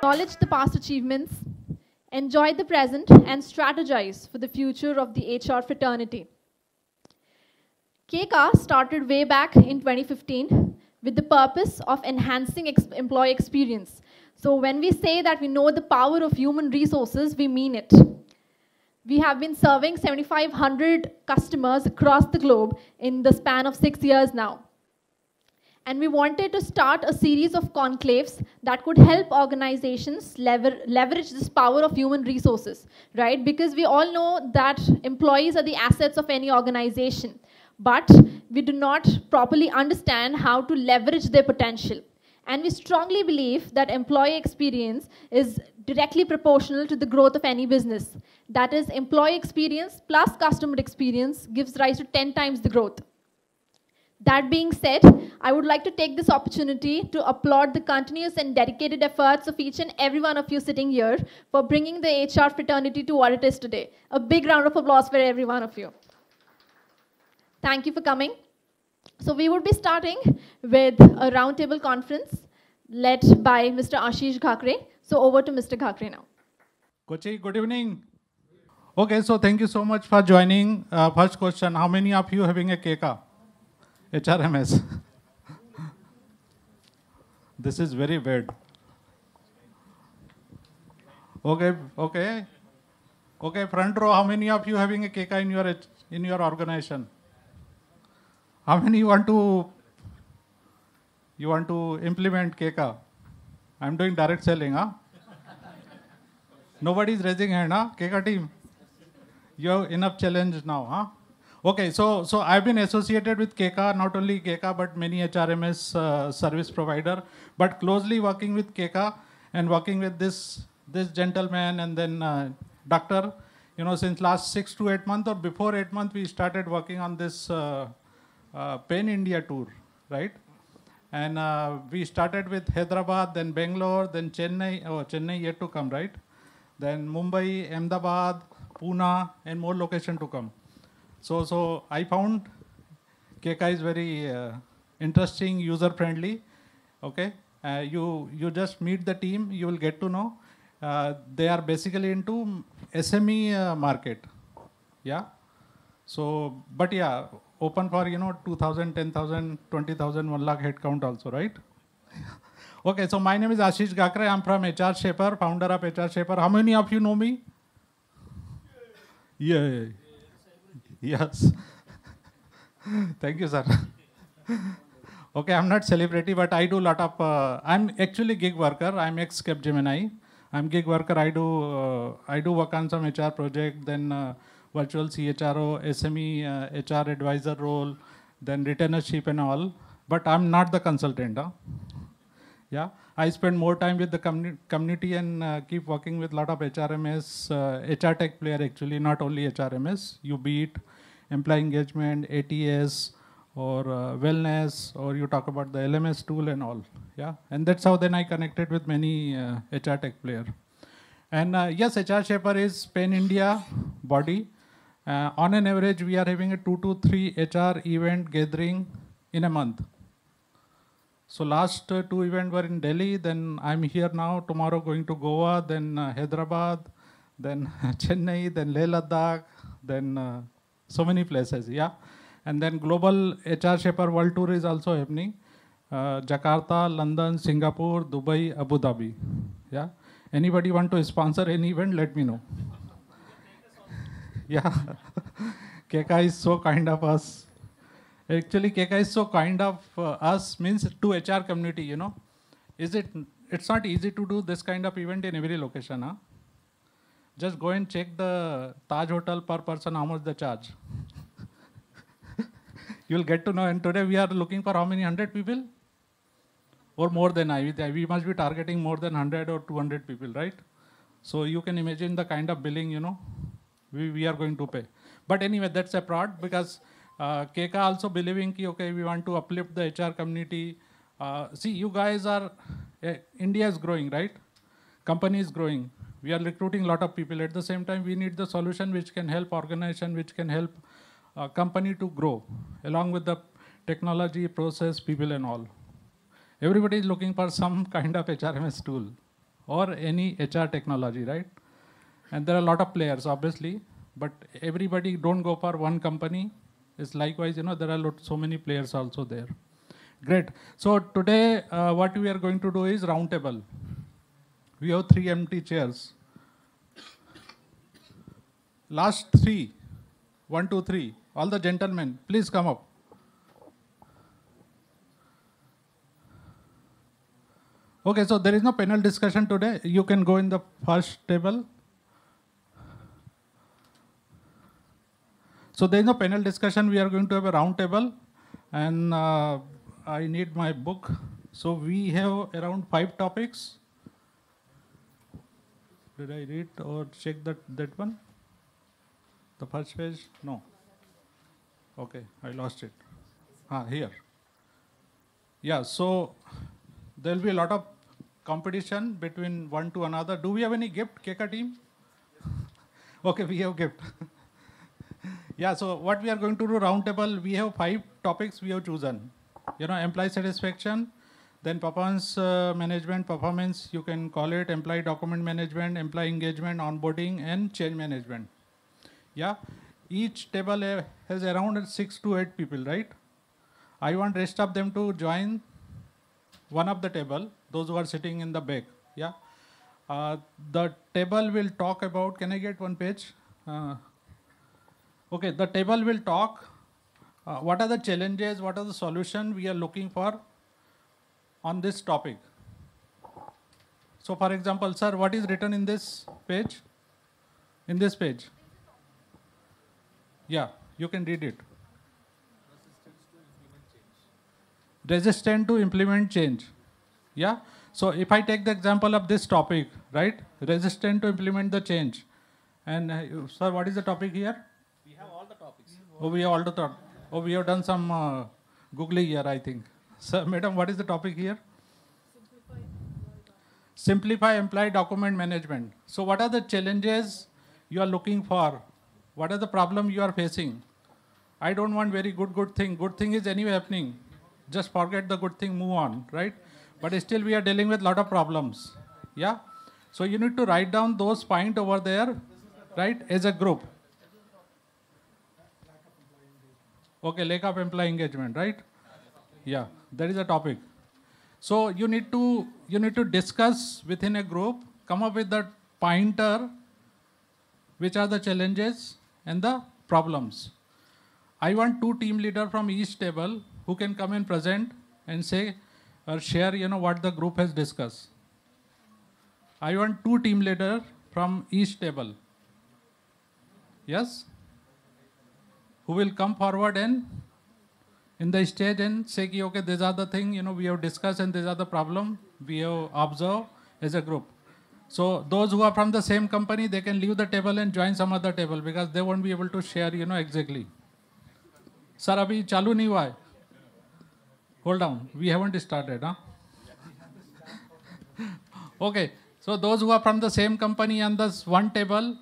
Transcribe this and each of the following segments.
Acknowledge the past achievements, enjoy the present, and strategize for the future of the HR fraternity. Keka started way back in 2015 with the purpose of enhancing employee experience. So when we say that we know the power of human resources, we mean it. We have been serving 7,500 customers across the globe in the span of 6 years now. And we wanted to start a series of conclaves that could help organizations leverage this power of human resources, right? Because we all know that employees are the assets of any organization, but we do not properly understand how to leverage their potential. And we strongly believe that employee experience is directly proportional to the growth of any business. That is, employee experience plus customer experience gives rise to 10 times the growth. That being said, I would like to take this opportunity to applaud the continuous and dedicated efforts of each and every one of you sitting here for bringing the HR fraternity to what it is today. A big round of applause for every one of you. Thank you for coming. So we would be starting with a roundtable conference led by Mr. Ashish Ghakre. So over to Mr. Ghakre now. Kochi, good evening. Okay, so thank you so much for joining. First question, how many of you having a Keka? HRMS. This is very weird. Okay, front row, how many of you having a Keka in your organization? How many want to implement Keka? I'm doing direct selling, huh? Nobody's raising hand, huh? Keka team. You have enough challenge now, huh? Okay, so I've been associated with Keka, not only Keka, but many HRMS service provider, but closely working with Keka and working with this gentleman and then doctor, since last 6 to 8 months or before 8 months, we started working on this Pen India tour, right? And we started with Hyderabad, then Bangalore, then Chennai yet to come, right? Then Mumbai, Ahmedabad, Pune, and more location to come. So I found Keka is very interesting, user-friendly. Okay, you just meet the team, you will get to know. They are basically into SME market, yeah. So, but yeah, open for 2,000, 10,000, 20,000, 1 lakh headcount also, right? Okay, so my name is Ashish Ghakre. I'm from HR Shaper, founder of HR Shaper. How many of you know me? Yeah. Yes. Thank you, sir. Okay, I'm not celebrity, but I do a lot of, I'm actually gig worker. I'm ex-Capgemini. I'm gig worker. I do work on some HR project, then virtual CHRO, SME, HR advisor role, then retainership and all. But I'm not the consultant. Huh? Yeah, I spend more time with the community and keep working with a lot of HRMS, HR tech player actually, not only HRMS. You be it employee engagement, ATS, or wellness, or you talk about the LMS tool and all. Yeah, and that's how then I connected with many HR tech player. And yes, HR Shaper is Pen India body. On an average, we are having a 2 to 3 HR event gathering in a month. So last 2 events were in Delhi, then I'm here now, tomorrow going to Goa, then Hyderabad, then Chennai, then Leh Ladakh, then so many places, yeah. And then global HR Shaper World Tour is also happening. Jakarta, London, Singapore, Dubai, Abu Dhabi, yeah. Anybody want to sponsor any event, let me know. Yeah, Keka is so kind of us. Actually, Keka is so kind of us, means to HR community, It's not easy to do this kind of event in every location, huh? Just go and check the Taj Hotel per person, how much they charge. You'll get to know. And today we are looking for how many 100 people? Or more than we must be targeting more than 100 or 200 people, right? So you can imagine the kind of billing, we are going to pay. But anyway, that's a prod because Keka also believing ki, okay, we want to uplift the HR community. See, you guys are, India is growing, right? Company is growing. We are recruiting a lot of people. At the same time, we need the solution which can help organization, which can help company to grow along with the technology, process, people and all. Everybody is looking for some kind of HRMS tool. or any HR technology, right? And there are a lot of players, obviously, but everybody don't go for one company. It's likewise, there are so many players also there. Great. So today, what we are going to do is roundtable. We have 3 empty chairs. Last 3, 1, 2, 3. All the gentlemen, please come up. Okay, so there is no panel discussion today. You can go in the first table. So there is no panel discussion. We are going to have a round table. And I need my book. So we have around 5 topics. Did I read or check that one? The first page? No. Okay, I lost it. Here. Yeah, so there will be a lot of competition between one to another. Do we have any gift, Keka team? Okay, we have gift. Yeah, so what we are going to do round table, we have 5 topics we have chosen. Employee satisfaction, then performance management, performance, you can call it employee document management, employee engagement, onboarding, and change management. Yeah, each table has around 6 to 8 people, right? I want rest of them to join one of the table, those who are sitting in the back. Yeah, the table will talk about, can I get one page? Okay, the table will talk what are the challenges, what are the solutions we are looking for on this topic. So for example, sir, what is written in this page? In this page? Yeah, you can read it. Resistant to implement change. Yeah. So if I take the example of this topic, right? Resistant to implement the change. And sir, what is the topic here? We have all the topics. Oh, we have all the topics. Oh, we have done some googling here, I think. Sir, madam, what is the topic here? Simplify employee document management. So what are the challenges you are looking for? What are the problems you are facing? I don't want very good thing. Good thing is anyway happening. Just forget the good thing, move on, right? But still we are dealing with a lot of problems. Yeah? So you need to write down those points over there, right, as a group. Okay, lack of employee engagement, right? Yeah, that is a topic. So you need to discuss within a group, come up with the pointer, which are the challenges and the problems. I want 2 team leaders from each table who can come and present and say or share, what the group has discussed. I want 2 team leaders from each table. Yes? Who will come forward and in the stage and say, okay, these are the things, we have discussed and these are the problem we have observed as a group. So those who are from the same company, they can leave the table and join some other table because they won't be able to share, exactly. Sir, abhi chalu nahi hua hai. Hold on, we haven't started, huh? Okay, so those who are from the same company on this one table,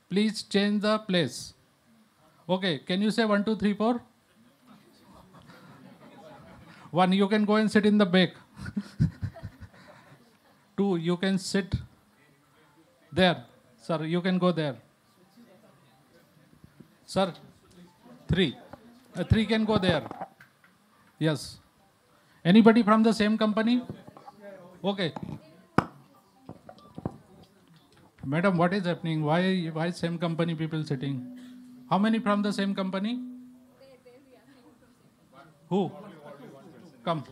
please change the place. Okay, can you say 1, 2, 3, 4? 1, you can go and sit in the back. 2, you can sit there. Sir, you can go there. Sir, 3. 3 can go there. Yes. Anybody from the same company? Okay. Madam, what is happening? Why same company people sitting? How many from the same company? Who? Come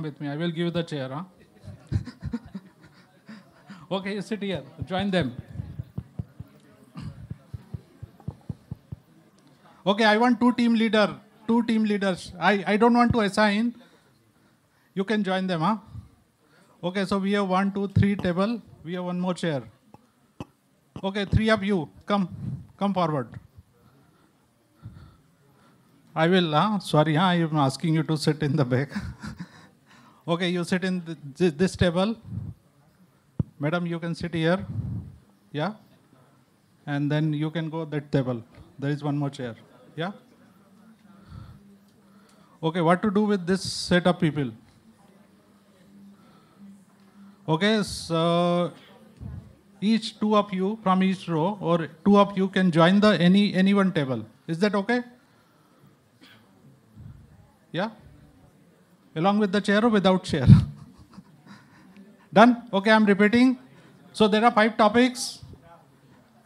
with me. I will give you the chair. Huh? Okay, you sit here. Join them. Okay, I want 2 team leaders. I don't want to assign. You can join them, huh? Okay, so we have 1, 2, 3 table. We have 1 more chair. Okay, 3 of you, come forward. I will, sorry, I am asking you to sit in the back. Okay, you sit in this table. Madam, you can sit here. Yeah? And then you can go that table. There is 1 more chair. Yeah? Okay, what to do with this set of people? Okay, so each two of you from each row or two of you can join the any one table. Is that okay? Yeah? Along with the chair or without chair? Done? Okay, I'm repeating. So there are 5 topics.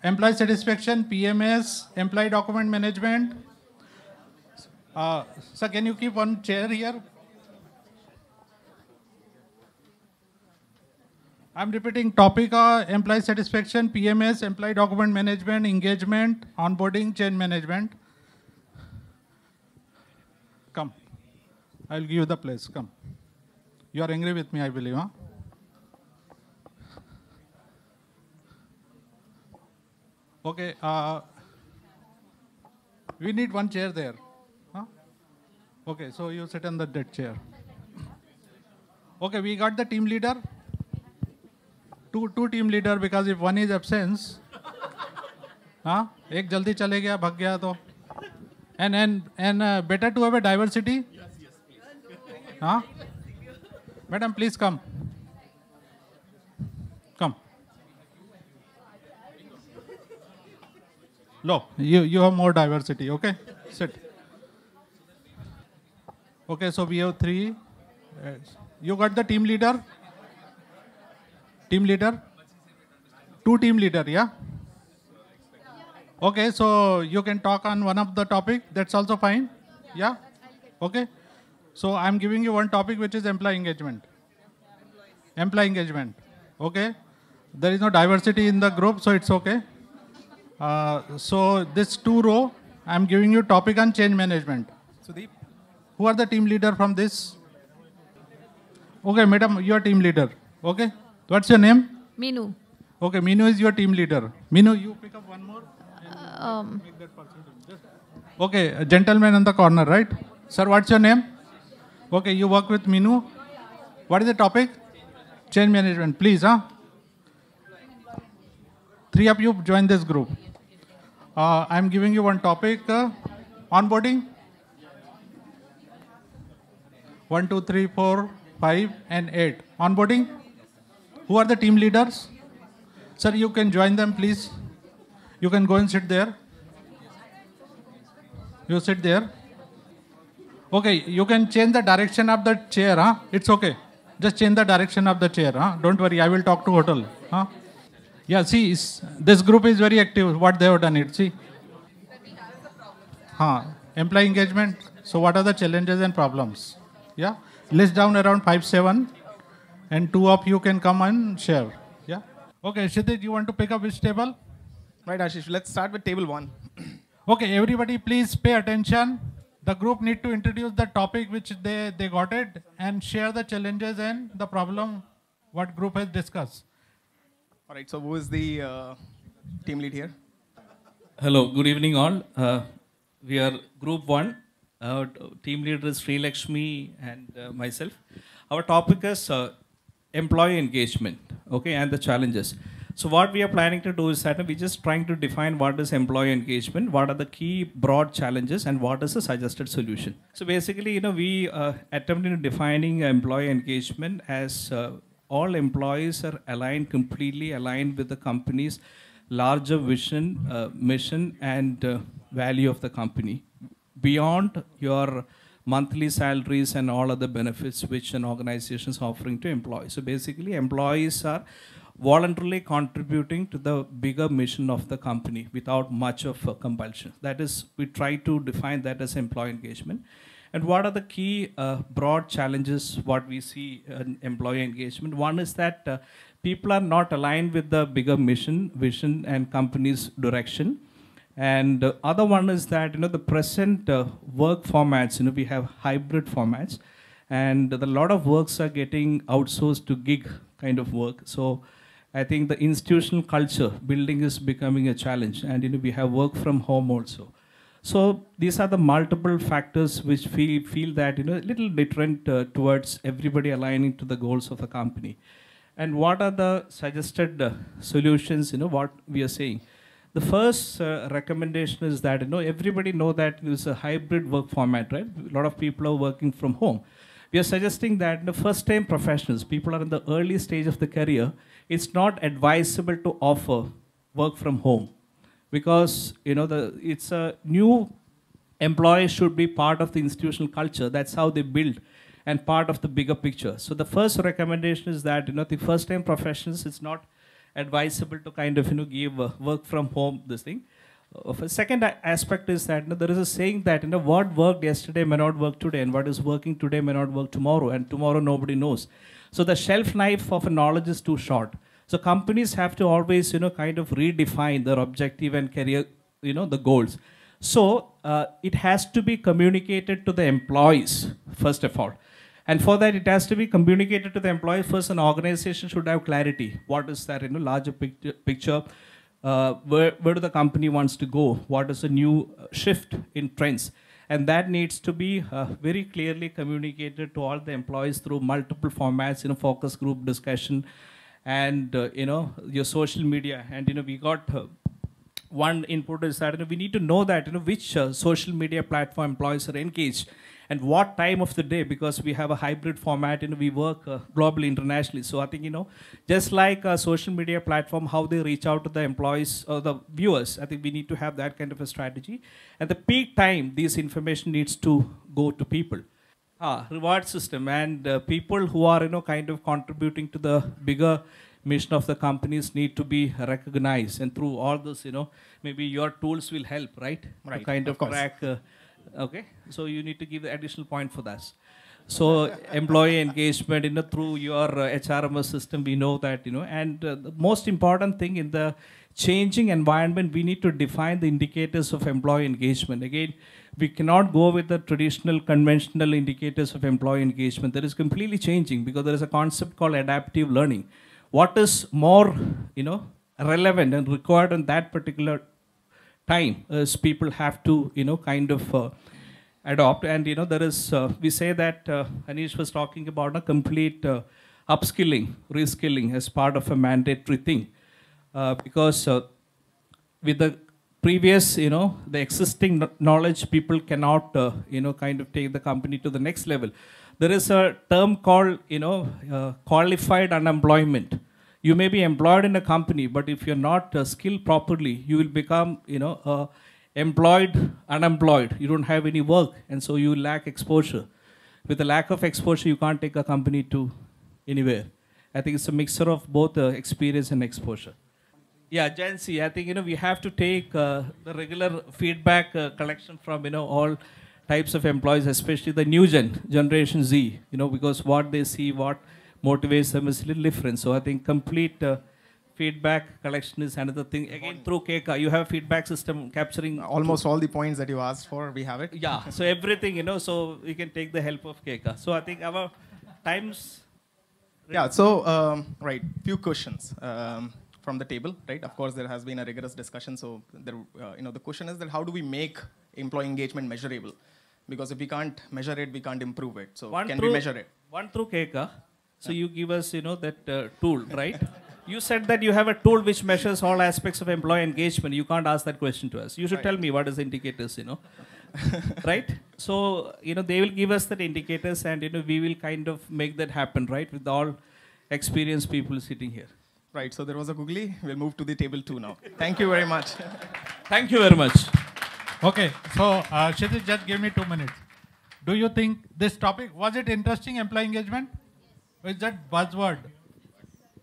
Employee satisfaction, PMS, employee document management. Sir, can you keep one chair here? I'm repeating topic, employee satisfaction, PMS, employee document management, engagement, onboarding, change management. Come. I'll give you the place. Come. You are angry with me, I believe, huh? Okay. We need one chair there. Huh? Okay, so you sit on the dead chair. Okay, we got the team leader. Two team leader, because if one is absent, हाँ एक जल्दी चले गया भाग गया तो and better to have a diversity. हाँ madam please come. Lo, you have more diversity. Okay, sit. Okay, so we have 3. You got the team leader. Team leader? 2 team leader, yeah? Okay, so you can talk on one of the topic. That's also fine. Yeah? Okay. So I'm giving you one topic, which is employee engagement. Employee engagement. Okay. There is no diversity in the group, so it's okay. So this 2 row, I'm giving you topic on change management. Sudeep, who are the team leader from this? Okay, madam, you are team leader. Okay. What's your name? Minu. Okay, Minu is your team leader. Minu, you pick up one more. Make that person. Okay, a gentleman in the corner, right? Sir, what's your name? Okay, you work with Minu. What is the topic? Change management. Please, huh? 3 of you join this group. I'm giving you one topic. Onboarding. 1, 2, 3, 4, 5, and 8. Onboarding. Who are the team leaders? Sir, you can join them, please. You can go and sit there. You sit there. Okay, you can change the direction of the chair, huh? It's okay. Just change the direction of the chair, huh? Don't worry, I will talk to hotel, huh? Yeah, see, this group is very active. What they have done it, see. Employee engagement. So what are the challenges and problems? Yeah, list down around 5, 7. And 2 of you can come and share. Yeah. Okay, Shidit, you want to pick up which table? Right, Ashish. Let's start with table 1. Okay, everybody please pay attention. The group need to introduce the topic which they got it and share the challenges and the problem what group has discussed. All right, so who is the team lead here? Hello, good evening all. We are group 1. Our team leader is Sri Lakshmi and myself. Our topic is employee engagement, okay, and the challenges. So what we are planning to do is that we're just trying to define what is employee engagement, what are the key broad challenges, and what is the suggested solution. So basically, we attempted defining employee engagement as all employees are completely aligned with the company's larger vision, mission, and value of the company, beyond your monthly salaries and all other benefits which an organization is offering to employees. So basically, employees are voluntarily contributing to the bigger mission of the company without much of compulsion. That is, we try to define that as employee engagement. And what are the key broad challenges what we see in employee engagement? One is that people are not aligned with the bigger mission, vision, and company's direction. And other one is that the present work formats, we have hybrid formats, and a lot of works are getting outsourced to gig kind of work. So I think the institutional culture building is becoming a challenge, and we have work from home also. So these are the multiple factors which feel that a little deterrent towards everybody aligning to the goals of the company. And what are the suggested solutions? What we are saying. The first recommendation is that everybody know that it's a hybrid work format, right? A lot of people are working from home. we are suggesting that the first-time professionals, people are in the early stage of the career, it's not advisable to offer work from home because it's a new employee should be part of the institutional culture. That's how they build and part of the bigger picture. So the first recommendation is that the first-time professionals, it's not advisable to kind of give work from home this thing. A second aspect is that there is a saying that what worked yesterday may not work today, and what is working today may not work tomorrow, and tomorrow nobody knows. So the shelf life of a knowledge is too short. So companies have to always kind of redefine their objective and career the goals. So it has to be communicated to the employees first of all. And for that, it has to be communicated to the employee first. An organization should have clarity. What is that larger picture? Where do the company wants to go? What is the new shift in trends? And that needs to be very clearly communicated to all the employees through multiple formats, focus group discussion, and your social media. And we got one input is that we need to know that which social media platform employees are engaged and what time of the day, because we have a hybrid format, we work globally, internationally. So I think, just like a social media platform, how they reach out to the employees or the viewers, I think we need to have that kind of a strategy. At the peak time, this information needs to go to people. Reward system and people who are, kind of contributing to the bigger mission of the companies need to be recognized. And through all this, maybe your tools will help, right? Right, To kind of course. track. Okay, so you need to give the additional point for that. So employee engagement, through your HRMS system, we know that, and the most important thing in the changing environment, we need to define the indicators of employee engagement. Again, we cannot go with the traditional, conventional indicators of employee engagement. That is completely changing because there is a concept called adaptive learning. What is more, relevant and required in that particular time is people have to, kind of adopt. And, there is, we say that Anish was talking about a complete upskilling, reskilling as part of a mandatory thing. Because with the previous, the existing knowledge, people cannot, kind of take the company to the next level. There is a term called, qualified unemployment. You may be employed in a company, but if you're not skilled properly, you will become, employed, unemployed. You don't have any work, and so you lack exposure. With a lack of exposure, you can't take a company to anywhere. I think it's a mixture of both experience and exposure. Yeah, Gen Z, I think, we have to take the regular feedback collection from, all types of employees, especially the new generation Z, because what they see, what motivates them is a little different. So I think complete feedback collection is another thing. Again, through Keka, you have a feedback system capturing Almost all the points that you asked for, we have it. Yeah, so everything, so we can take the help of Keka. So I think our times. Yeah, so, right, few questions from the table, right? Of course, there has been a rigorous discussion. So, there, the question is that how do we make employee engagement measurable? Because if we can't measure it, we can't improve it. So, can we measure it? One through Keka. So you give us, that tool, right? You said that you have a tool which measures all aspects of employee engagement. You can't ask that question to us. You should tell me what is the indicators, right? So, they will give us the indicators and, we will kind of make that happen, right? With all experienced people sitting here. Right, so there was a googly. We'll move to the table 2 now. Thank you very much. Thank you very much. Okay, so Kshitij, just give me 2 minutes. Do you think this topic, was it interesting, employee engagement? Or is that buzzword?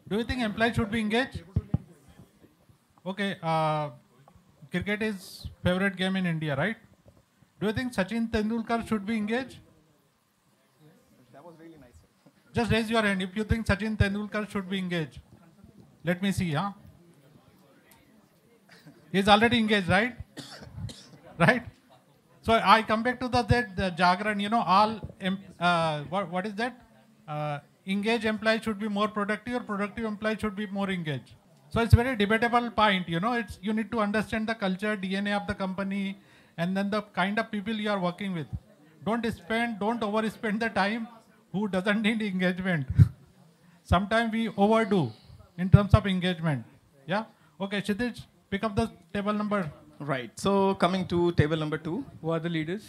Do you think employees should be engaged? Okay, cricket is favorite game in India, right? Do you think Sachin Tendulkar should be engaged? That was really nice. Just raise your hand if you think Sachin Tendulkar should be engaged. Let me see, huh? He's already engaged, right? Right? So I come back to the Jagran, what is that? Engaged employees should be more productive, or productive employees should be more engaged. So it's very debatable point, it's you need to understand the culture, DNA of the company, and then the kind of people you are working with. Don't overspend the time who doesn't need engagement. Sometimes we overdo in terms of engagement. Yeah? Okay, Kshitij, pick up the table number. Right, so coming to table number 2. Who are the leaders?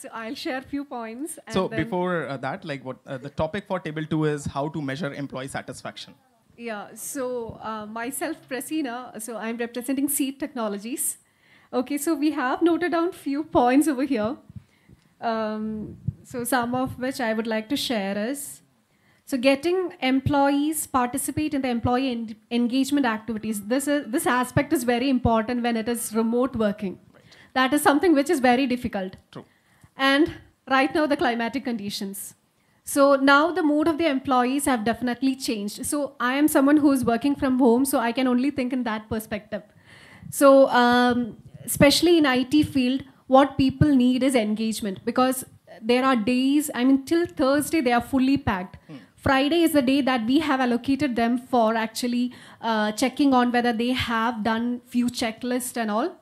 So I'll share a few points. And So then, before that, like what the topic for table 2 is how to measure employee satisfaction. yeah, so myself, Prasina, so I'm representing Seed Technologies. Okay, so we have noted down few points over here. So some of which I would like to share is, so getting employees participate in the employee engagement activities. This aspect is very important when it is remote working. Right. That is something which is very difficult. True. And right now the climatic conditions. So now the mood of the employees have definitely changed. So I am someone who is working from home, so I can only think in that perspective. So especially in IT field, what people need is engagement, because there are days, I mean, till Thursday, they are fully packed. Friday is the day that we have allocated them for actually checking on whether they have done few checklists and all,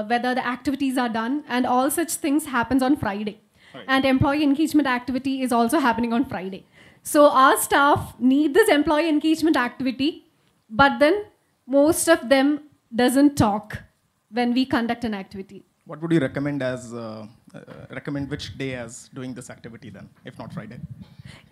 whether the activities are done, and all such things happens on Friday. Right. And employee engagement activity is also happening on Friday. So our staff need this employee engagement activity, but then most of them doesn't talk when we conduct an activity. What would you recommend as recommend which day as doing this activity then, if not Friday?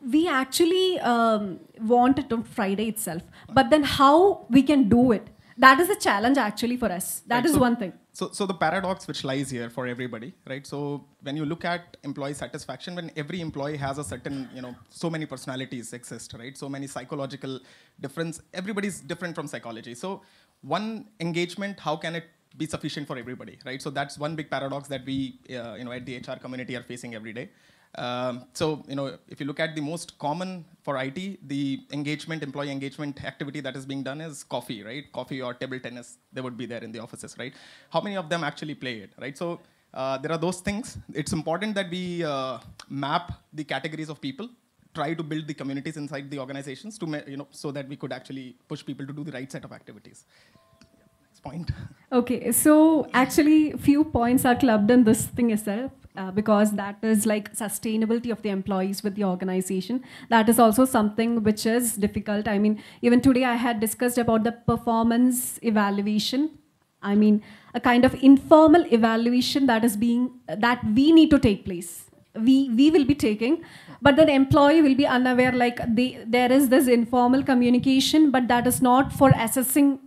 We actually want it on Friday itself, but then how we can do it, that is a challenge actually for us. That Right, is so- one thing. So the paradox which lies here for everybody, right? So when you look at employee satisfaction, when every employee has a certain, so many personalities exist, right? So many psychological difference. Everybody's different from psychology. So one engagement, how can it be sufficient for everybody, right? So that's one big paradox that we, at the HR community are facing every day. So, if you look at the most common for IT, the employee engagement activity that is being done is coffee, right? Coffee or table tennis, they would be there in the offices, right? How many of them actually play it, right? So there are those things. It's important that we map the categories of people, try to build the communities inside the organizations to, so that we could actually push people to do the right set of activities. Next point. Okay, so actually few points are clubbed in this thing itself, because that is like sustainability of the employees with the organization. That is also something which is difficult. I mean, even today I had discussed about the performance evaluation. I mean, a kind of informal evaluation that we need to take place. We will be taking, but then employee will be unaware, like there is this informal communication, but that is not for assessing,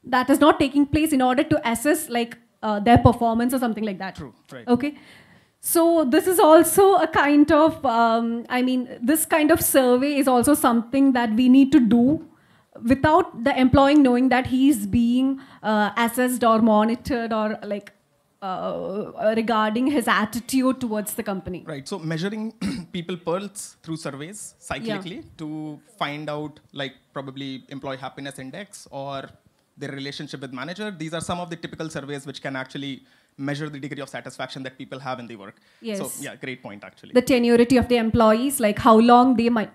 that is not taking place in order to assess like their performance or something like that. True, right. Okay. So this is also a kind of, this kind of survey is also something that we need to do without the employee knowing that he's being assessed or monitored or like regarding his attitude towards the company. Right, so measuring people pulse through surveys cyclically to find out like probably employee happiness index or their relationship with manager. These are some of the typical surveys which can actually measure the degree of satisfaction that people have in the work. Yes. So yeah, great point actually. The tenuity of the employees, like how long they might,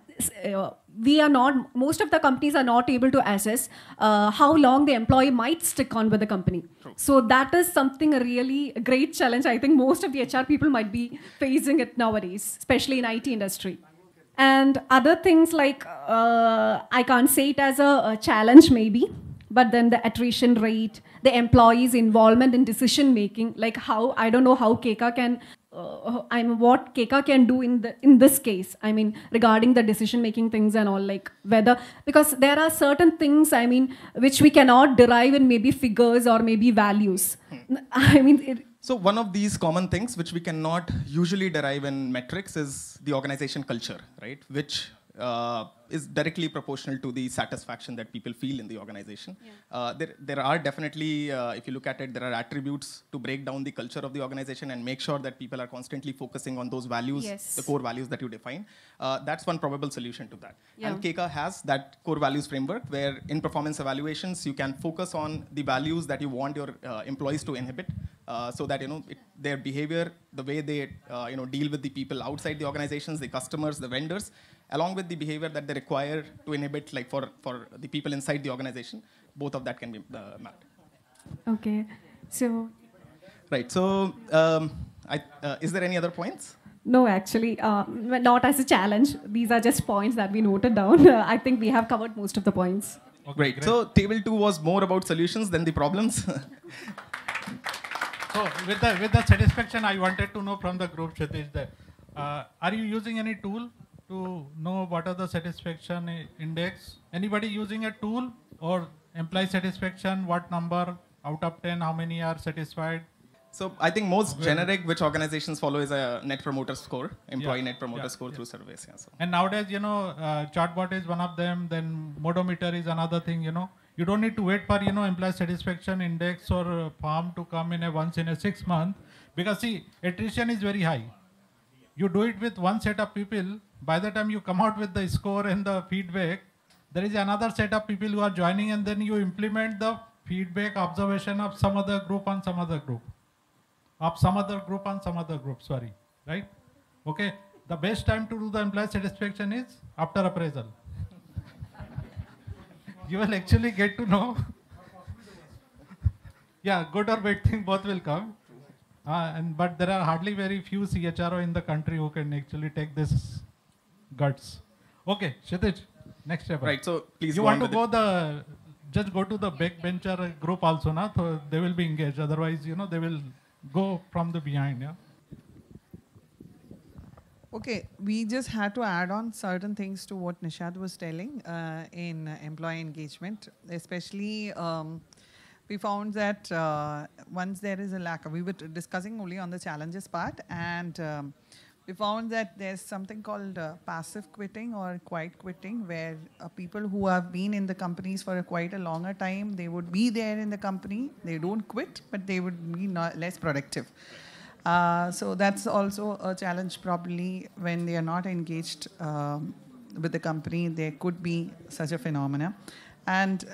most of the companies are not able to assess how long the employee might stick on with the company. True. So that is something a really great challenge. I think most of the HR people might be facing it nowadays, especially in IT industry. And other things like, I can't say it as a challenge maybe, but then the attrition rate, the employees' involvement in decision making, like how, I don't know how Keka can, what Keka can do in this case, I mean, regarding the decision making things and all, like whether, because there are certain things, I mean, which we cannot derive in maybe figures or maybe values. I mean, So one of these common things which we cannot usually derive in metrics is the organization culture, right? Which is directly proportional to the satisfaction that people feel in the organization. Yeah. There are definitely, if you look at it, there are attributes to break down the culture of the organization and make sure that people are constantly focusing on those values, Yes. the core values that you define. That's one probable solution to that. Yeah. And Keka has that core values framework where in performance evaluations, you can focus on the values that you want your employees to inhibit so that, their behavior, the way they, deal with the people outside the organizations, the customers, the vendors, along with the behavior that they require to inhibit, like for the people inside the organization, both of that can be mapped. okay, so. Right, so is there any other points? No, actually, not as a challenge. These are just points that we noted down. I think we have covered most of the points. Okay, great. So table 2 was more about solutions than the problems. So with the satisfaction, I wanted to know from the group, Kshitij, that are you using any tool to know what are the satisfaction index? Anybody using a tool or employee satisfaction? What number out of 10? How many are satisfied? So I think most generic which organizations follow is a net promoter score, employee net promoter score through surveys. Yeah, so. And nowadays, chatbot is one of them, then modometer is another thing, You don't need to wait for, employee satisfaction index or form to come in once in a 6 month, because see, attrition is very high. You do it with one set of people, by the time you come out with the score and the feedback, there is another set of people who are joining, and then you implement the feedback observation of some other group on some other group. Sorry, right? Okay, the best time to do the employee satisfaction is after appraisal. You will actually get to know. Yeah, good or bad thing, both will come. But there are hardly very few CHRO in the country who can actually take this guts. Okay, Kshitij, next step. Right, so please you go want on to go just go to the backbencher group also, na? So they will be engaged. Otherwise, they will go from the behind. Yeah. Okay, we just had to add on certain things to what Nishad was telling in employee engagement. Especially, we found that once there is a lack, we were discussing only on the challenges part, and we found that there's something called passive quitting or quiet quitting, where people who have been in the companies for quite a longer time, they would be there in the company, they don't quit, but they would be less productive. So that's also a challenge probably when they are not engaged with the company. There could be such a phenomena. And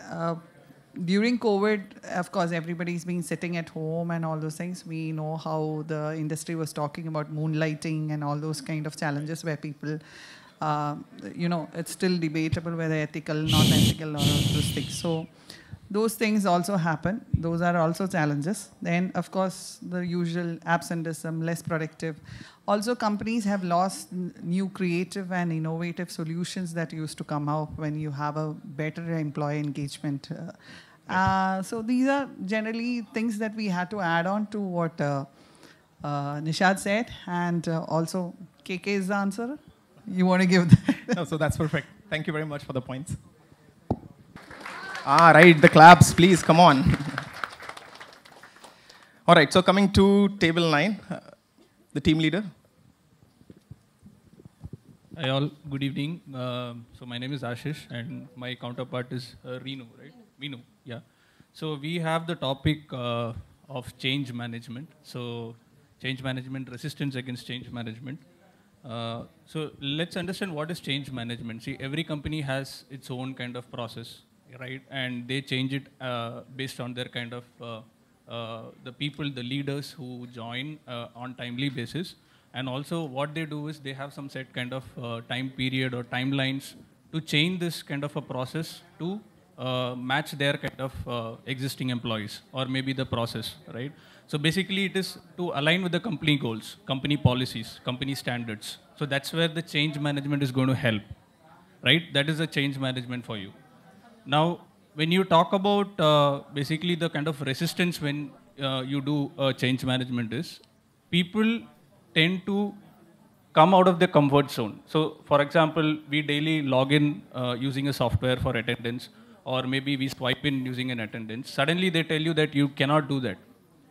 during COVID, of course, everybody's been sitting at home and all those things. We know how the industry was talking about moonlighting and all those kind of challenges where people, it's still debatable whether ethical, not ethical, or those things. So those things also happen. Those are also challenges. Then, of course, the usual absenteeism, less productive. Also, companies have lost new creative and innovative solutions that used to come out when you have a better employee engagement. So these are generally things that we had to add on to what Nishad said. And also, Keka is the answer. You want to give that? No, so that's perfect. Thank you very much for the points. Right, the claps, please, come on. All right, so coming to table 9, the team leader. Hi all, good evening. So my name is Ashish and my counterpart is Renu, right? Minu, yeah. So we have the topic of change management. So change management, resistance against change management. So let's understand what is change management. See, every company has its own kind of process, right? And they change it based on their kind of the people, the leaders who join on timely basis. And also what they do is they have some set kind of time period or timelines to change this kind of a process to match their kind of existing employees or maybe the process, right? So basically it is to align with the company goals, company policies, company standards. So that's where the change management is going to help, right? That is a change management for you. Now, when you talk about basically the kind of resistance when you do change management is, people tend to come out of their comfort zone. So, for example, we daily log in using a software for attendance, or maybe we swipe in using an attendance. Suddenly they tell you that you cannot do that.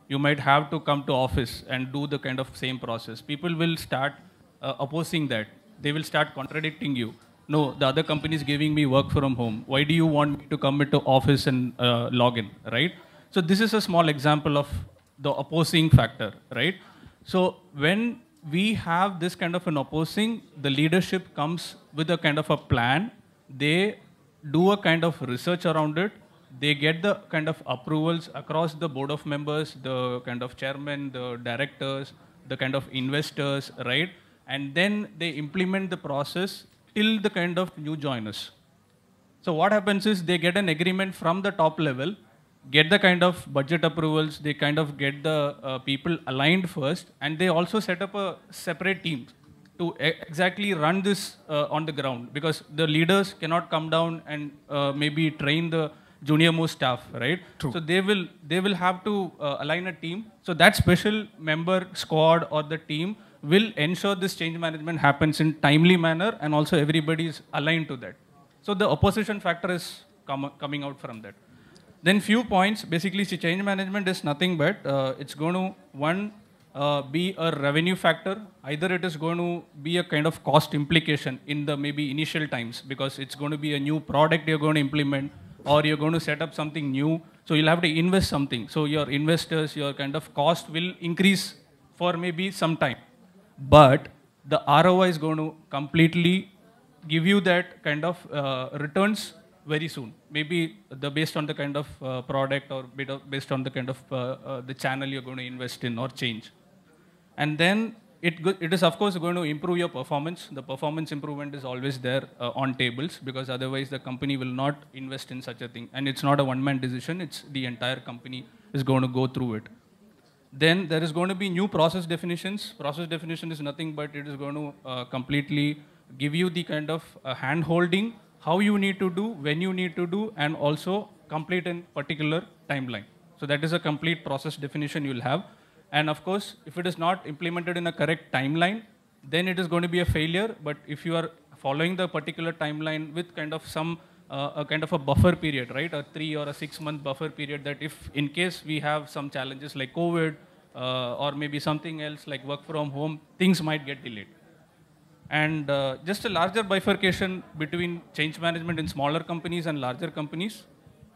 You might have to come to office and do the kind of same process. People will start opposing that. They will start contradicting you. No, the other company is giving me work from home. Why do you want me to come into office and log in, right? So this is a small example of the opposing factor, right? So when we have this kind of an opposing, the leadership comes with a kind of a plan. They do a kind of research around it. They get the kind of approvals across the board of members, the kind of chairman, the directors, the kind of investors, right? And then they implement the process till the kind of new joiners. So what happens is they get an agreement from the top level, get the kind of budget approvals, they kind of get the people aligned first, and they also set up a separate team to exactly run this on the ground, because the leaders cannot come down and maybe train the junior most staff, right? True. So they will have to align a team. So that special member squad or the team will ensure this change management happens in timely manner, and also everybody is aligned to that. So the opposition factor is coming out from that. Then few points. Basically, see, change management is nothing but it's going to be a revenue factor. Either it is going to be a kind of cost implication in the maybe initial times, because it's going to be a new product you're going to implement, or you're going to set up something new. So you'll have to invest something. So your investors, your kind of cost will increase for maybe some time. But the ROI is going to completely give you that kind of returns very soon. Maybe based on the kind of product, or based on the kind of the channel you're going to invest in or change. And then it is of course going to improve your performance. The performance improvement is always there on tables, because otherwise the company will not invest in such a thing. And it's not a one-man decision, it's the entire company is going to go through it. Then there is going to be new process definitions. Process definition is nothing but it is going to completely give you the kind of hand-holding, how you need to do, when you need to do, and also complete in particular timeline. So that is a complete process definition you'll have. And of course, if it is not implemented in a correct timeline, then it is going to be a failure. But if you are following the particular timeline with kind of some a kind of a buffer period, right? A 3 or a 6 month buffer period, that if in case we have some challenges like COVID or maybe something else like work from home, things might get delayed. And just a larger bifurcation between change management in smaller companies and larger companies.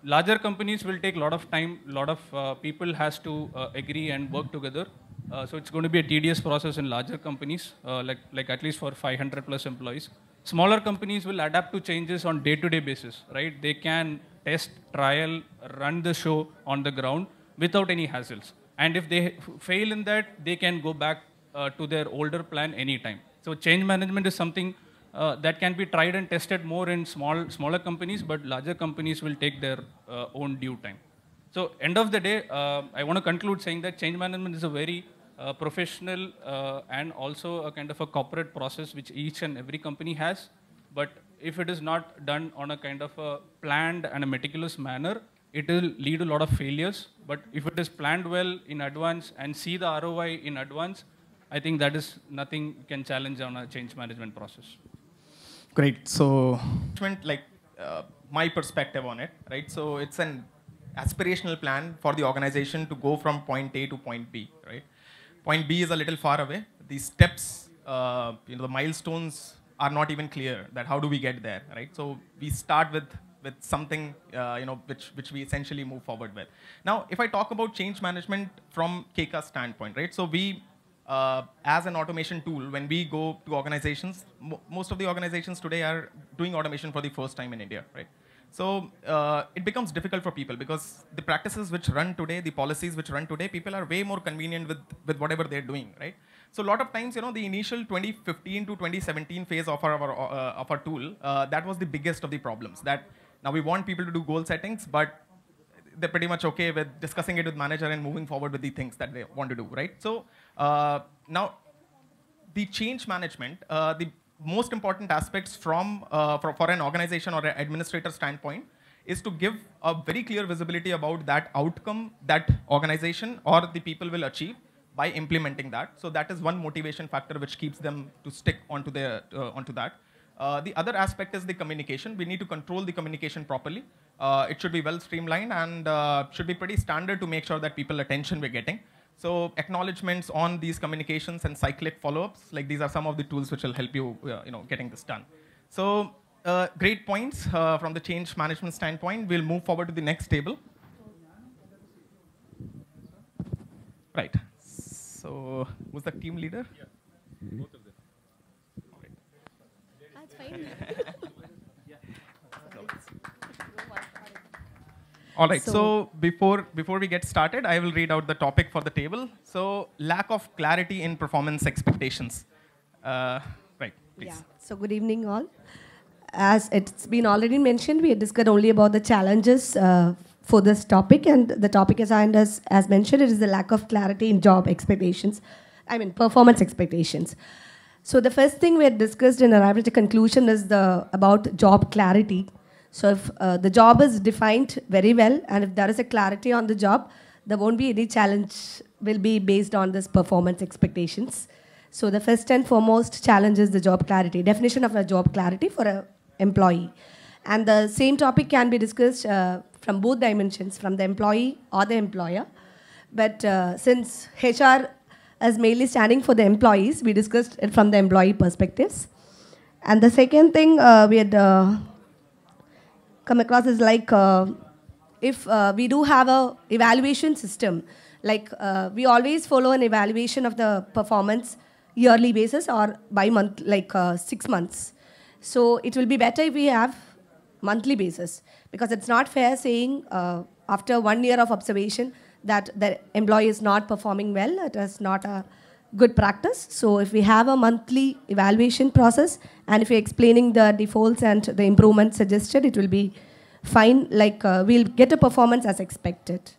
Larger companies will take a lot of time, a lot of people has to agree and work together. So it's going to be a tedious process in larger companies, like at least for 500 plus employees. Smaller companies will adapt to changes on day-to-day basis, right? They can test, trial, run the show on the ground without any hassles. And if they fail in that, they can go back to their older plan anytime. So change management is something that can be tried and tested more in smaller companies, but larger companies will take their own due time. So end of the day, I want to conclude saying that change management is a very professional and also a kind of a corporate process which each and every company has. But if it is not done on a kind of a planned and a meticulous manner, it will lead to a lot of failures. But if it is planned well in advance and see the ROI in advance, I think that is nothing can challenge on a change management process. Great. So, like my perspective on it, right? So it's an aspirational plan for the organization to go from point A to point B, right? Point B is a little far away. The steps, the milestones are not even clear. That how do we get there, right? So we start with something, which we essentially move forward with. Now, if I talk about change management from Keka's standpoint, right? So we, as an automation tool, when we go to organizations, most of the organizations today are doing automation for the first time in India, right? So it becomes difficult for people because the practices which run today, the policies which run today, people are way more convenient with whatever they're doing, right? So a lot of times, the initial 2015 to 2017 phase of our tool, that was the biggest of the problems. That now we want people to do goal settings, but they're pretty much okay with discussing it with manager and moving forward with the things that they want to do, right? So now the change management, the most important aspects for an organization or an administrator standpoint is to give a very clear visibility about that outcome that organization or the people will achieve by implementing that. So that is one motivation factor which keeps them to stick onto that. The other aspect is the communication. We need to control the communication properly. It should be well streamlined and should be pretty standard to make sure that people attention we're getting. So acknowledgements on these communications and cyclic follow-ups, like these are some of the tools which will help you, getting this done. So great points from the change management standpoint. We'll move forward to the next table. Right. So who's the team leader? Yeah, both of them. All right. That's fine. All right, so before we get started, I will read out the topic for the table. So lack of clarity in performance expectations. Right, please. Yeah, so good evening all. As it's been already mentioned, we had discussed only about the challenges for this topic, and the topic assigned as mentioned, it is the lack of clarity in job expectations, performance expectations. So the first thing we had discussed and arrived at a conclusion is about job clarity. So if the job is defined very well, and if there is a clarity on the job, there won't be any challenge will be based on this performance expectations. So the first and foremost challenge is the job clarity, definition of a job clarity for an employee. And the same topic can be discussed from both dimensions, from the employee or the employer. But since HR is mainly standing for the employees, we discussed it from the employee perspectives. And the second thing we had come across is like if we do have a evaluation system, like we always follow an evaluation of the performance yearly basis or by month, like 6 months. So it will be better if we have monthly basis, because it's not fair saying after 1 year of observation that the employee is not performing well. It is not a good practice. So if we have a monthly evaluation process, and if we're explaining the defaults and the improvements suggested, it will be fine. Like we'll get a performance as expected.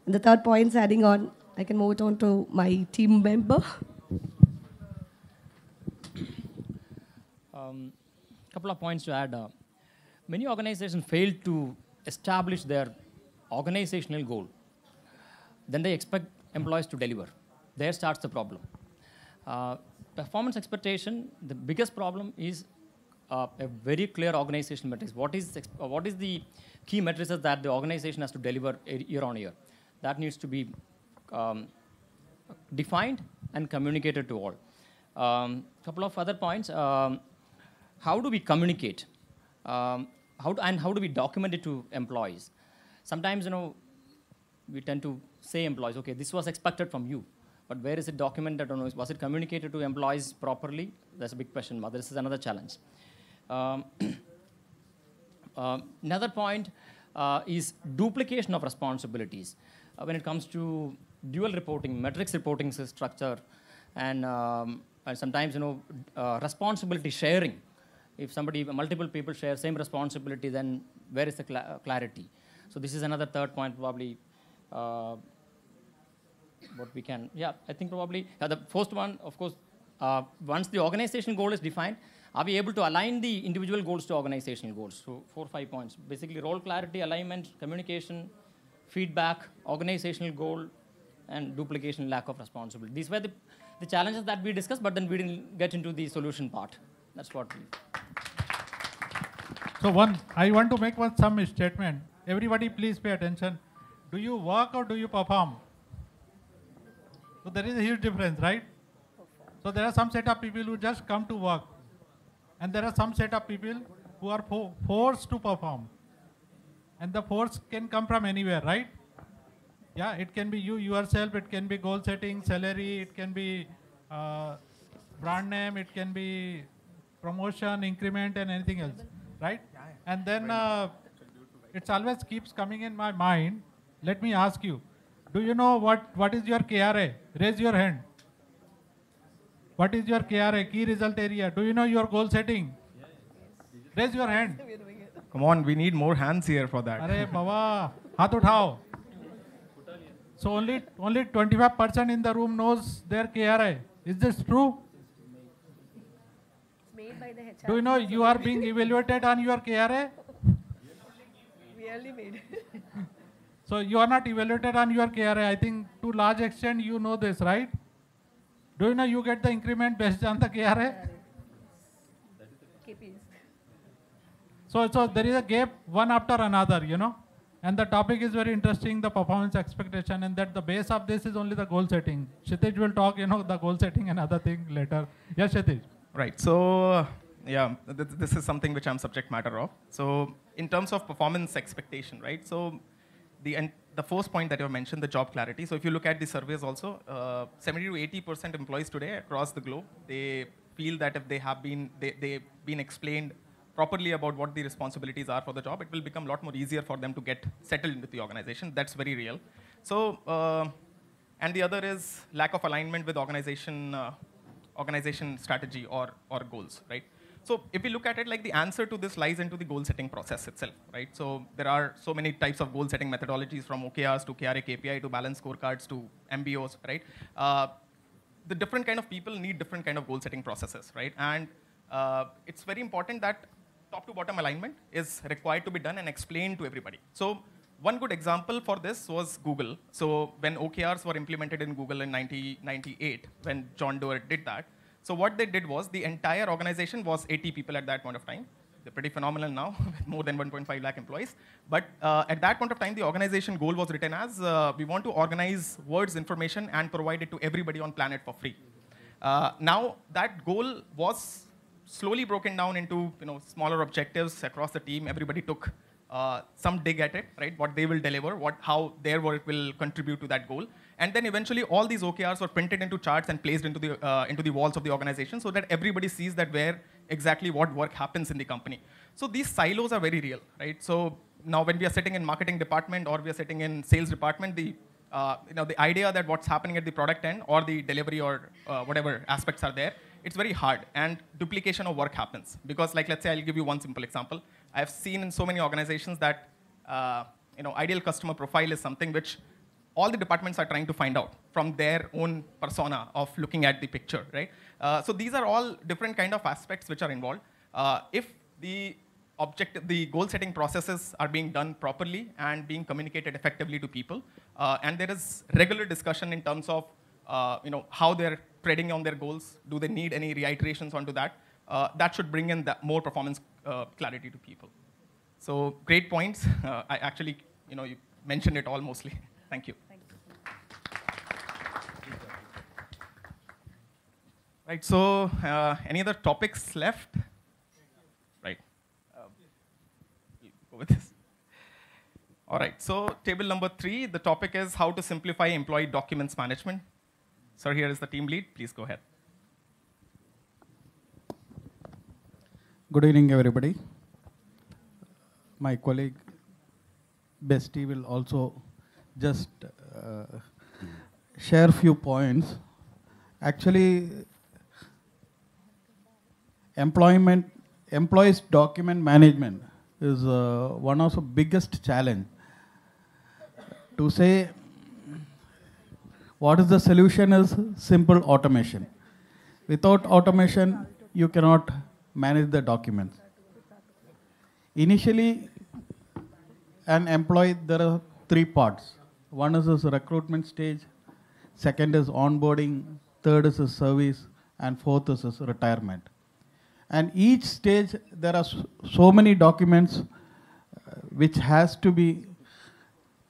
And the third point is adding on, I can move it on to my team member. Couple of points to add. Many organizations fail to establish their organizational goal. Then they expect employees to deliver. There starts the problem. Performance expectation, the biggest problem is a very clear organizational metrics. What is the key metrics that the organization has to deliver year on year? That needs to be defined and communicated to all. Couple of other points. How do we communicate? How do we document it to employees? Sometimes, we tend to say employees, okay, this was expected from you, but where is it documented? Was it communicated to employees properly? That's a big question mark. This is another challenge. Another point is duplication of responsibilities. When it comes to dual reporting, metrics reporting structure, and sometimes, responsibility sharing. If multiple people share same responsibility, then where is the clarity? So this is another third point, probably. What we can, I think probably the first one, of course, once the organization goal is defined, are we able to align the individual goals to organizational goals? So 4 or 5 points. Basically, role clarity, alignment, communication, feedback, organizational goal, and duplication, lack of responsibility. These were the challenges that we discussed, but then we didn't get into the solution part. That's what we... So I want to make some statement. Everybody please pay attention. Do you work or do you perform? So there is a huge difference, right? So there are some set of people who just come to work. And there are some set of people who are forced to perform. And the force can come from anywhere, right? Yeah, it can be you yourself, it can be goal setting, salary, it can be brand name, it can be promotion, increment, and anything else, right? And then it always keeps coming in my mind. Let me ask you, do you know what is your KRA? Raise your hand. What is your KRA, key result area? Do you know your goal setting? Raise your hand. Come on, we need more hands here for that. Arey baba, haath uthao. So only 25% in the room knows their KRA. Is this true? Do you know you are being evaluated on your KRA? Really made. So you are not evaluated on your KRA. I think to large extent you know this, right? Do you know you get the increment based on the KRA? So there is a gap one after another, And the topic is very interesting, the performance expectation, and that the base of this is only the goal setting. Kshitij will talk, the goal setting and other thing later. Yes, Kshitij. Right. So, this is something which I'm subject matter of. So, in terms of performance expectation, right? So, the first point that you mentioned, the job clarity. So, if you look at the surveys also, 70 to 80% employees today across the globe, they feel that if they've been explained properly about what the responsibilities are for the job, it will become a lot more easier for them to get settled with the organization. That's very real. So, and the other is lack of alignment with organization strategy or goals, right? So if we look at it, like the answer to this lies into the goal setting process itself, right? So there are so many types of goal setting methodologies, from OKRs to KRA KPI to balance scorecards to MBOs, right? The different kind of people need different kind of goal setting processes, right? And it's very important that top to bottom alignment is required to be done and explained to everybody. So one good example for this was Google. So when OKRs were implemented in Google in 1998, when John Doerr did that, so what they did was the entire organization was 80 people at that point of time. They're pretty phenomenal now, with more than 1.5 lakh employees. But at that point of time, the organization goal was written as, we want to organize words information and provide it to everybody on planet for free. Now that goal was slowly broken down into smaller objectives across the team. Everybody took some dig at it, right? What they will deliver, how their work will contribute to that goal. And then eventually all these OKRs were printed into charts and placed into the walls of the organization so that everybody sees that where exactly what work happens in the company. So these silos are very real, right? So now when we are sitting in marketing department or we are sitting in sales department, the idea that what's happening at the product end or the delivery or whatever aspects are there, it's very hard, and duplication of work happens. Because let's say I'll give you one simple example. I've seen in so many organizations that ideal customer profile is something which all the departments are trying to find out from their own persona of looking at the picture, right? So these are all different kind of aspects which are involved. If the goal setting processes are being done properly and being communicated effectively to people, and there is regular discussion in terms of how they're treading on their goals, do they need any reiterations onto that, that should bring in more performance clarity to people. So great points. I actually, you mentioned it all mostly. Thank you. Right, so any other topics left? Right. Go with this. All right, so table number 3, the topic is how to simplify employee documents management. Sir, here is the team lead. Please go ahead. Good evening, everybody. My colleague, Bestie, will also just share a few points. Actually, employees document management is one of the biggest challenge. To say what is the solution is simple automation. Without automation, you cannot manage the documents. Initially, an employee, there are 3 parts. One is his recruitment stage, second is onboarding, third is his service, and fourth is his retirement. And each stage, there are so many documents which has to be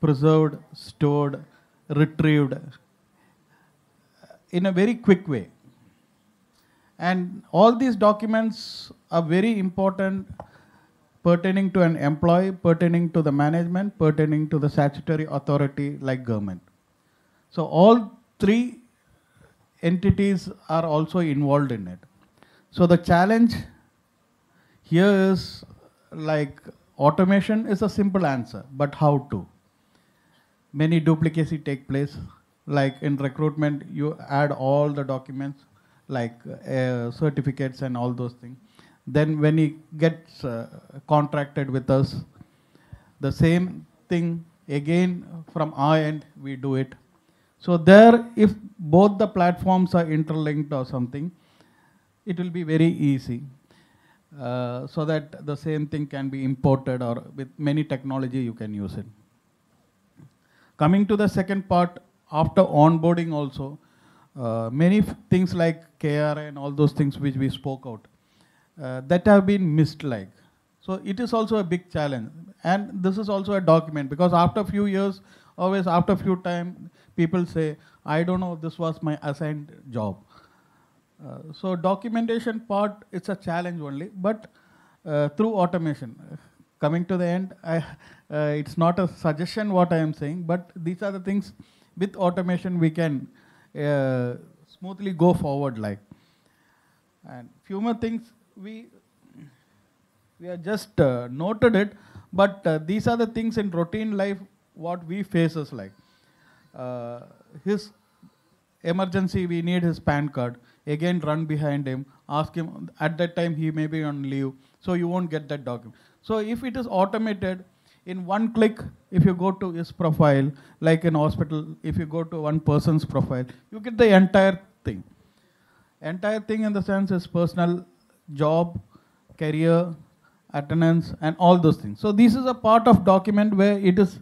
preserved, stored, retrieved in a very quick way. And all these documents are very important, pertaining to an employee, pertaining to the management, pertaining to the statutory authority like government. So all 3 entities are also involved in it. So the challenge here is automation is a simple answer, but how to? Many duplicacy take place. Like in recruitment, you add all the documents, like certificates and all those things. Then when he gets contracted with us, the same thing again from our end, we do it. So there, if both the platforms are interlinked or something, it will be very easy. So that the same thing can be imported, or with many technology you can use it. Coming to the second part, after onboarding also, many things like KRA and all those things which we spoke out, that have been missed So it is also a big challenge. And this is also a document, because after a few years, always after a few time, people say, I don't know, this was my assigned job. So documentation part, it's a challenge only, but through automation. Coming to the end, it's not a suggestion what I am saying, but these are the things with automation we can smoothly go forward And few more things we are just noted it, but these are the things in routine life what we faces his emergency, we need his PAN card. Again, run behind him, ask him, at that time he may be on leave, so you won't get that document. So if it is automated, in one click, if you go to his profile, like in hospital, if you go to one person's profile, you get the entire thing. Entire thing in the sense is personal, job, career, attendance, and all those things. So this is a part of document where it is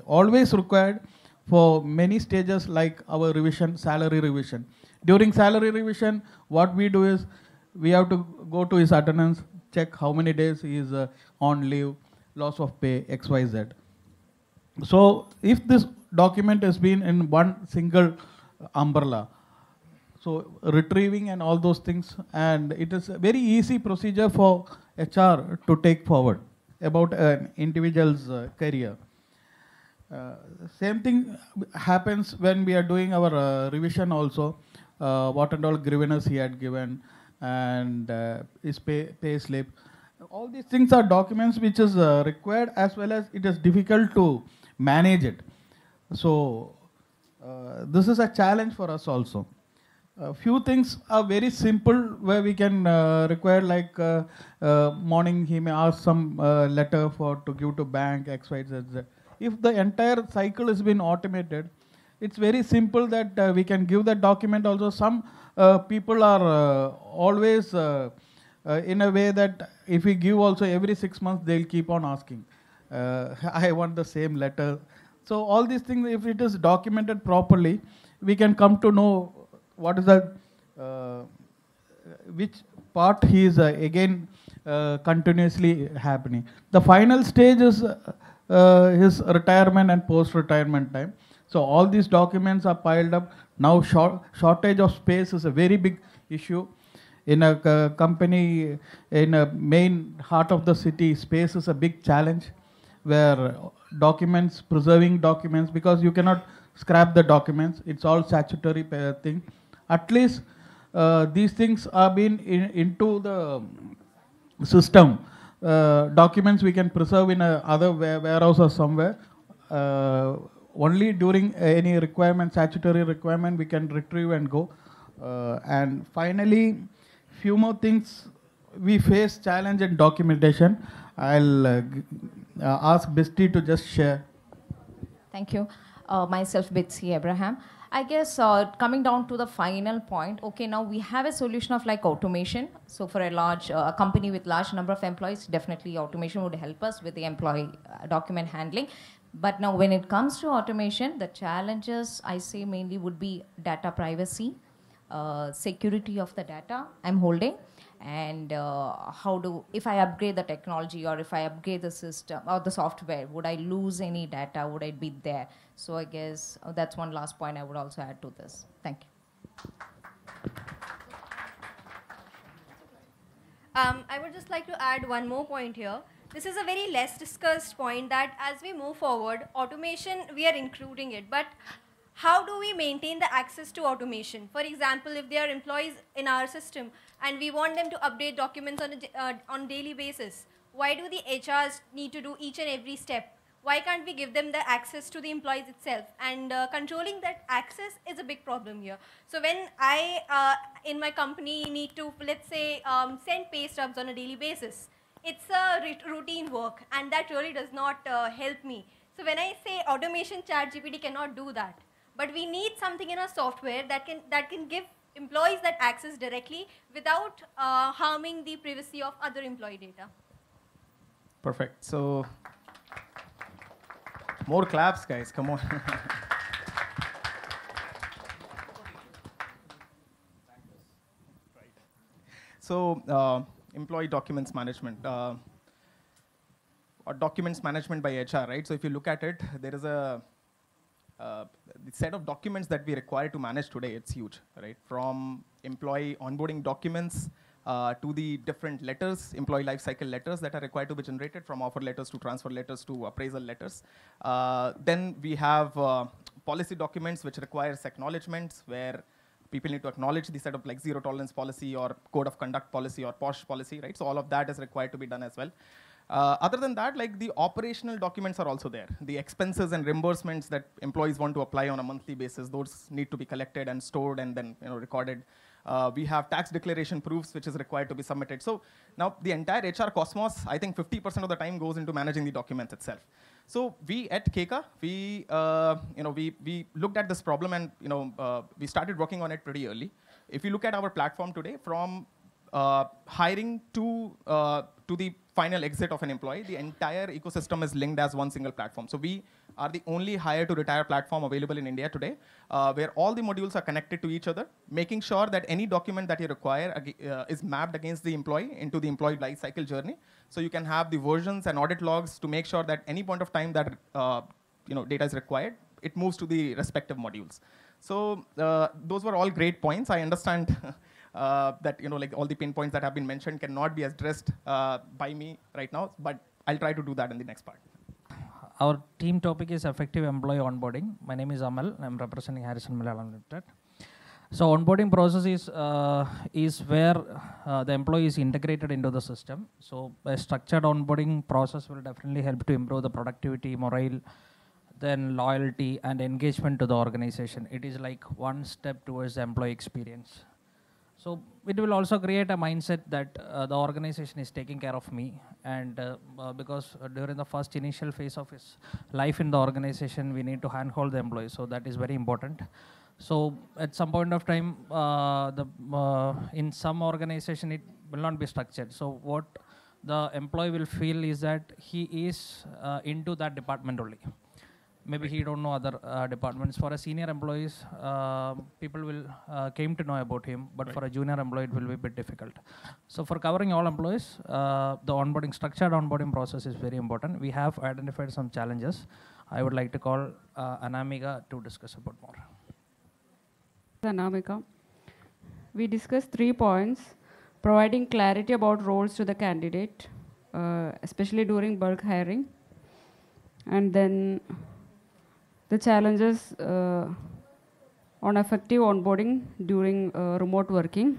always required for many stages, like our revision, salary revision. During salary revision, what we do is we have to go to his attendance, check how many days he is on leave, loss of pay, XYZ. So if this document has been in one single umbrella, so retrieving and all those things, and it is a very easy procedure for HR to take forward about an individual's career. Same thing happens when we are doing our revision also. What and all grievances he had given, and his pay slip. All these things are documents which is required, as well as it is difficult to manage it. So this is a challenge for us also. A few things are very simple where we can require, like morning he may ask some letter to give to bank XYZ. If the entire cycle has been automated, it's very simple that we can give that document also. Some people are always in a way that if we give also every 6 months, they'll keep on asking, I want the same letter. So all these things, if it is documented properly, we can come to know what is the, which part he is again continuously happening. The final stage is his retirement and post-retirement time. So all these documents are piled up. Now shortage of space is a very big issue. In a company, in a main heart of the city, space is a big challenge, where documents, preserving documents, because you cannot scrap the documents, it's all statutory thing. At least these things are being into the system. Documents we can preserve in a other warehouse or somewhere. Only during any requirement, statutory requirement, we can retrieve and go. And finally, few more things. We face challenge in documentation. I'll ask Bisti to just share. Thank you. Myself, Bitsy Abraham. I guess coming down to the final point, okay, now we have a solution of like automation. So for a large company with large number of employees, definitely automation would help us with the employee document handling. But now when it comes to automation, the challenges I say mainly would be data privacy, security of the data I'm holding, and if I upgrade the technology or if I upgrade the system or the software, would I lose any data? Would it be there? So I guess that's one last point I would also add to this. Thank you. I would just like to add one more point here. This is a very less discussed point, that as we move forward, automation, we are including it, but how do we maintain the access to automation? For example, if there are employees in our system and we want them to update documents on a daily basis, why do the HRs need to do each and every step? Why can't we give them the access to the employees itself? And controlling that access is a big problem here. So when I, in my company, need to, let's say, send pay stubs on a daily basis, it's a routine work, and that really does not help me. So when I say automation, ChatGPT cannot do that. But we need something in our software that can give employees that access directly without harming the privacy of other employee data. Perfect. So more claps, guys. Come on. So employee documents management. Or documents management by HR, right? So if you look at it, there is the set of documents that we require to manage today, it's huge, right? From employee onboarding documents to the different letters, employee life cycle letters that are required to be generated, from offer letters to transfer letters to appraisal letters. Then we have policy documents which requires acknowledgements, where people need to acknowledge the set of like zero tolerance policy or code of conduct policy or POSH policy, right? So all of that is required to be done as well. Other than that, like the operational documents are also there. The expenses and reimbursements that employees want to apply on a monthly basis, those need to be collected and stored and then recorded. We have tax declaration proofs which is required to be submitted. So now the entire HR cosmos, I think 50% of the time goes into managing the documents itself. So we at Keka, we looked at this problem and we started working on it pretty early. If you look at our platform today, from hiring to the final exit of an employee, the entire ecosystem is linked as one single platform. So we are the only hire to retire platform available in India today, where all the modules are connected to each other, making sure that any document that you require is mapped against the employee into the employee lifecycle journey. So you can have the versions and audit logs to make sure that any point of time that data is required, it moves to the respective modules. So those were all great points. I understand that like all the pain points that have been mentioned cannot be addressed by me right now, but I'll try to do that in the next part. Our team topic is effective employee onboarding. My name is Amal. I'm representing Harrison Malayalam Limited. So onboarding process is where the employee is integrated into the system. So a structured onboarding process will definitely help to improve the productivity, morale, then loyalty and engagement to the organization. It is like one step towards the employee experience. So it will also create a mindset that the organization is taking care of me, and because during the first initial phase of his life in the organization, we need to handhold the employee. So that is very important. So at some point of time, in some organization, it will not be structured. So what the employee will feel is that he is into that department only. Maybe he don't know other departments. For a senior employees, people will came to know about him, but for a junior employee, it will be a bit difficult. So for covering all employees, the structured onboarding process is very important. We have identified some challenges. I would like to call Anamika to discuss about more. Anamika, we discussed 3 points: providing clarity about roles to the candidate, especially during bulk hiring, and then the challenges on effective onboarding during remote working.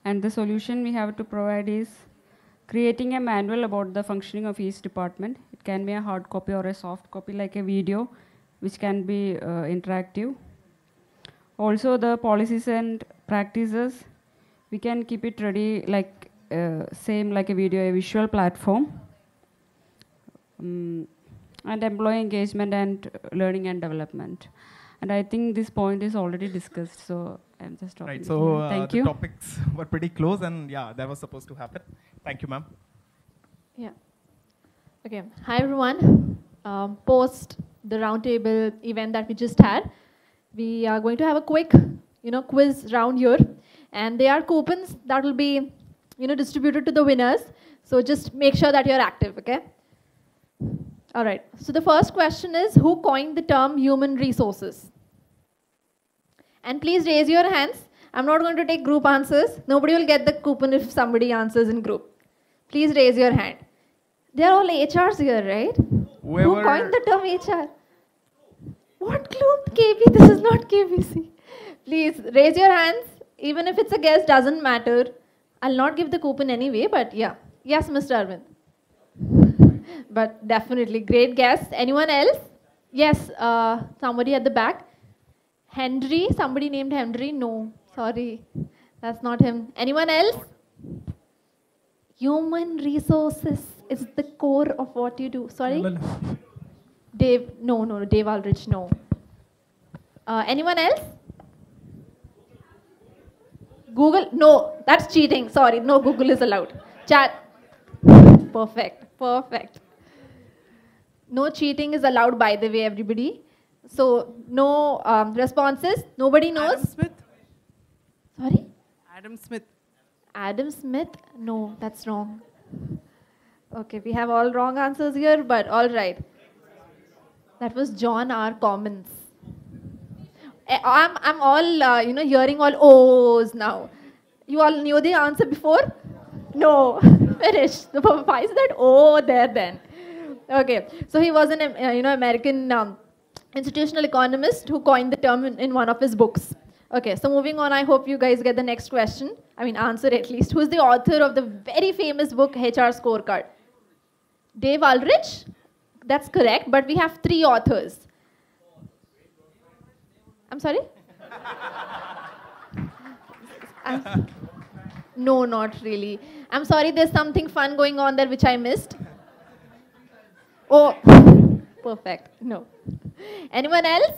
And the solution we have to provide is creating a manual about the functioning of each department. It can be a hard copy or a soft copy, like a video, which can be interactive. Also, the policies and practices, we can keep it ready, like same like a video, a visual platform. And employee engagement and learning and development. And I think this point is already discussed, so I'm just talking. Right, so thank the you. topics were pretty close, and yeah, that was supposed to happen. Thank you, ma'am. Yeah. Okay. Hi, everyone. Post the roundtable event that we just had, we are going to have a quick, quiz round here, and there are coupons that will be, distributed to the winners. So just make sure that you're active, okay? All right, so the first question is, who coined the term human resources? And please raise your hands. I'm not going to take group answers. Nobody will get the coupon if somebody answers in group. Please raise your hand. They're all HRs here, right? Who coined the term HR? What group? KB? This is not KBC. Please raise your hands. Even if it's a guess, doesn't matter. I'll not give the coupon anyway, but yeah. Yes, Mr. Arvind. But definitely, great guess. Anyone else? Yes, somebody at the back. Henry, somebody named Henry? No, sorry, that's not him. Anyone else? Human resources is the core of what you do. Sorry? Dave, no, Dave Aldrich, no. Anyone else? Google, no, that's cheating. Sorry, no, Google is allowed. Chat. Perfect. No cheating is allowed, by the way, everybody. So, no responses. Nobody knows. Adam Smith. Sorry? Adam Smith. Adam Smith? No, that's wrong. Okay, we have all wrong answers here, but all right. That was John R. Commons. I'm all, hearing all O's now. You all knew the answer before? No. Finish. Why is that O there then? Okay, so he was an American institutional economist who coined the term in one of his books. Okay, so moving on, I hope you guys get the next question. Answer at least. Who's the author of the very famous book, HR Scorecard? Dave Aldrich? That's correct, but we have 3 authors. I'm sorry? No, not really. I'm sorry, there's something fun going on there which I missed. Oh, perfect. No. Anyone else?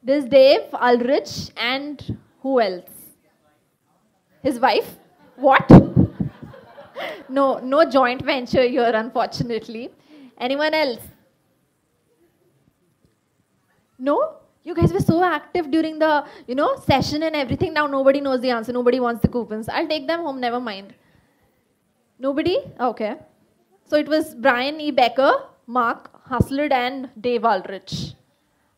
There's Dave Aldrich and who else? His wife? What? No, no joint venture here, unfortunately. Anyone else? No? You guys were so active during the, session and everything. Now nobody knows the answer. Nobody wants the coupons. I'll take them home, never mind. Nobody? Okay. So it was Brian E. Becker, Mark Huslard, and Dave Aldrich.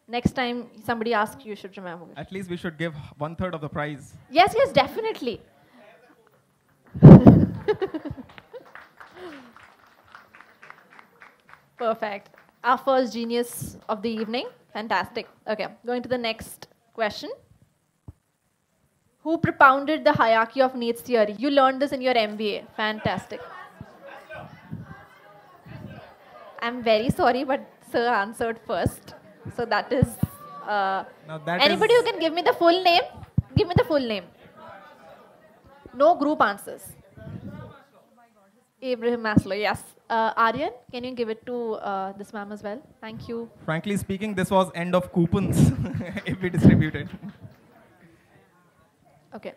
Next time somebody asks, you should remember it. At least we should give 1/3 of the prize. Yes, yes, definitely. Perfect. Our first genius of the evening. Fantastic. Okay, going to the next question. Who propounded the hierarchy of needs theory? You learned this in your MBA. Fantastic. I'm very sorry, but sir answered first. So that is... anybody who can give me the full name? Give me the full name. No group answers. Abraham Maslow, yes. Aryan, can you give it to this ma'am as well? Thank you. Frankly speaking, this was end of coupons if we distributed. Okay.